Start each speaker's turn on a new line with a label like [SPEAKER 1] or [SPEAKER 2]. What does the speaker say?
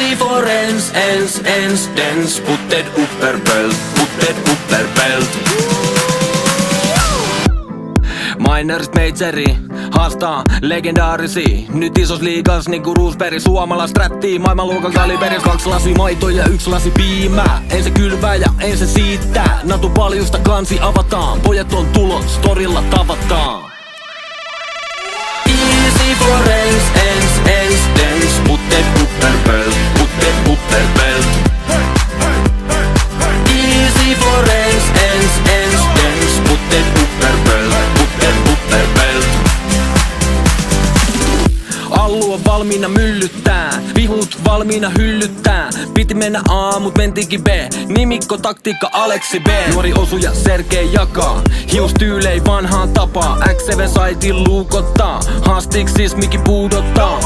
[SPEAKER 1] Easy for ens, dens. Putted upperbelt. Minerit meitseri haastaa legendaarisi. Nyt isos liigas niinku Roosberg. Suomalais rättii maailmanluokan kaliberis. 2 lasi maito ja 1 lasi piimää. En se kylvää ja en se siittää. Natu paljusta kansi avataan. Pojat on tulos, storilla tavataan. Easy for ens, dens. Putted upperbelt. Easy for ens, dens. Putted upperbelt. Allu on valmiina myllyttää, vihut valmiina hyllyttää. Piti mennä A, mut mentiinkin B. Nimikko, taktiikka, Aleksi B. Nuori osuja Sergei jakaa, hiustyylei vanhaan tapaa. X7 saitin luukottaa, haastiksis miki puudottaa.